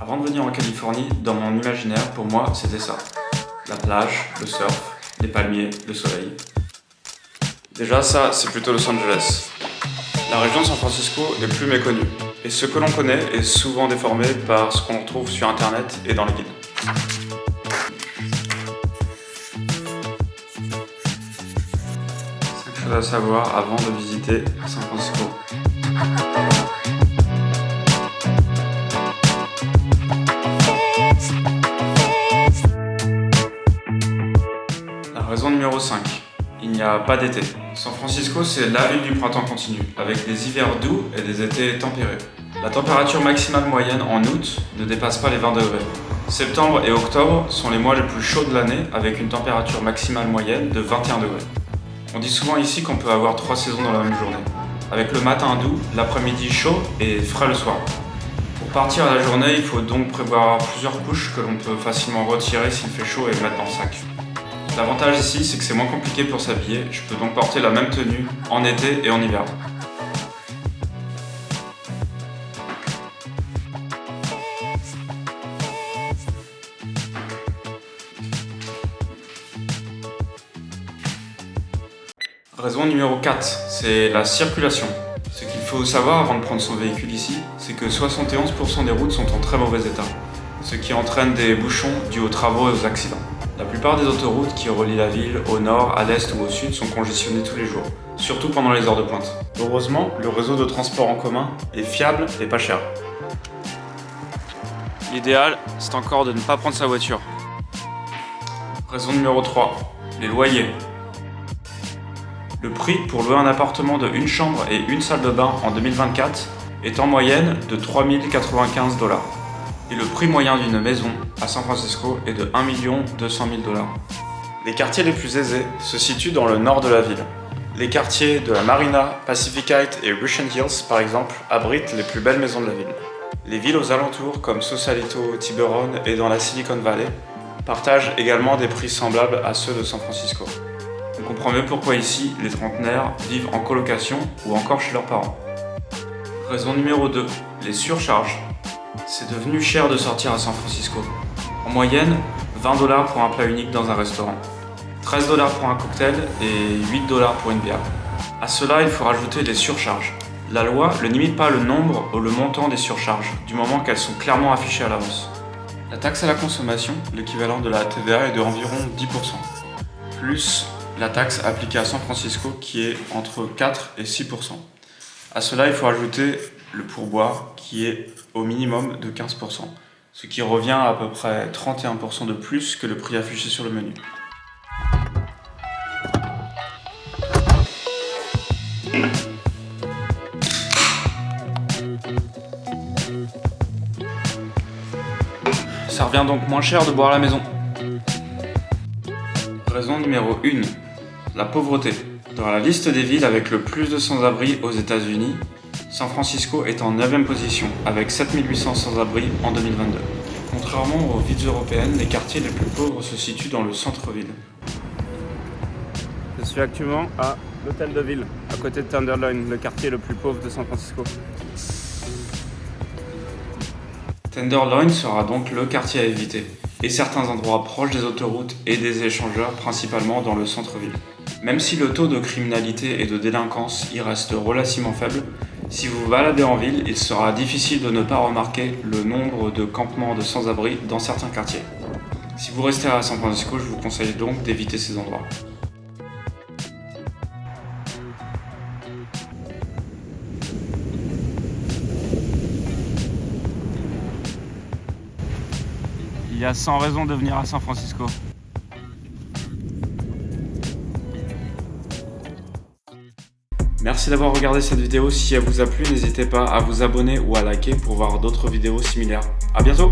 Avant de venir en Californie, dans mon imaginaire, pour moi, c'était ça. La plage, le surf, les palmiers, le soleil. Déjà ça, c'est plutôt Los Angeles. La région de San Francisco est plus méconnue, et ce que l'on connaît est souvent déformé par ce qu'on retrouve sur internet et dans les guides. C'est quelque chose à savoir avant de visiter San Francisco. Raison numéro 5. Il n'y a pas d'été. San Francisco, c'est la ville du printemps continu, avec des hivers doux et des étés tempérés. La température maximale moyenne en août ne dépasse pas les 20 degrés. Septembre et octobre sont les mois les plus chauds de l'année, avec une température maximale moyenne de 21 degrés. On dit souvent ici qu'on peut avoir 3 saisons dans la même journée, avec le matin doux, l'après-midi chaud et frais le soir. Pour partir à la journée, il faut donc prévoir plusieurs couches que l'on peut facilement retirer s'il fait chaud et mettre dans le sac. L'avantage ici, c'est que c'est moins compliqué pour s'habiller, je peux donc porter la même tenue en été et en hiver. Raison numéro 4, c'est la circulation. Ce qu'il faut savoir avant de prendre son véhicule ici, c'est que 71% des routes sont en très mauvais état, ce qui entraîne des bouchons dus aux travaux et aux accidents. La plupart des autoroutes qui relient la ville au nord, à l'est ou au sud sont congestionnées tous les jours, surtout pendant les heures de pointe. Heureusement, le réseau de transport en commun est fiable et pas cher. L'idéal, c'est encore de ne pas prendre sa voiture. Raison numéro 3, les loyers. Le prix pour louer un appartement de une chambre et une salle de bain en 2024 est en moyenne de 3 095 $. Et le prix moyen d'une maison à San Francisco est de 1 200 000 $. Les quartiers les plus aisés se situent dans le nord de la ville. Les quartiers de la Marina, Pacificite et Russian Hills, par exemple, abritent les plus belles maisons de la ville. Les villes aux alentours, comme Sausalito, Tiburon et dans la Silicon Valley, partagent également des prix semblables à ceux de San Francisco. On comprend mieux pourquoi ici, les trentenaires vivent en colocation ou encore chez leurs parents. Raison numéro 2, les surcharges. C'est devenu cher de sortir à San Francisco. En moyenne, 20 $ pour un plat unique dans un restaurant, 13 $ pour un cocktail et 8 $ pour une bière. À cela, il faut rajouter les surcharges. La loi ne limite pas le nombre ou le montant des surcharges, du moment qu'elles sont clairement affichées à l'avance. La taxe à la consommation, l'équivalent de la TVA, est de environ 10%, plus la taxe appliquée à San Francisco qui est entre 4 et 6%. À cela, il faut ajouter le pourboire qui est au minimum de 15%, ce qui revient à peu près 31% de plus que le prix affiché sur le menu. Ça revient donc moins cher de boire à la maison. Raison numéro 1, la pauvreté. Dans la liste des villes avec le plus de sans-abri aux États-Unis, San Francisco est en 9e position, avec 7800 sans-abri en 2022. Contrairement aux villes européennes, les quartiers les plus pauvres se situent dans le centre-ville. Je suis actuellement à l'hôtel de ville, à côté de Tenderloin, le quartier le plus pauvre de San Francisco. Tenderloin sera donc le quartier à éviter, et certains endroits proches des autoroutes et des échangeurs, principalement dans le centre-ville. Même si le taux de criminalité et de délinquance y reste relativement faible, si vous vous baladez en ville, il sera difficile de ne pas remarquer le nombre de campements de sans-abri dans certains quartiers. Si vous restez à San Francisco, je vous conseille donc d'éviter ces endroits. Il y a 100 raisons de venir à San Francisco. Merci d'avoir regardé cette vidéo. Si elle vous a plu, n'hésitez pas à vous abonner ou à liker pour voir d'autres vidéos similaires. À bientôt!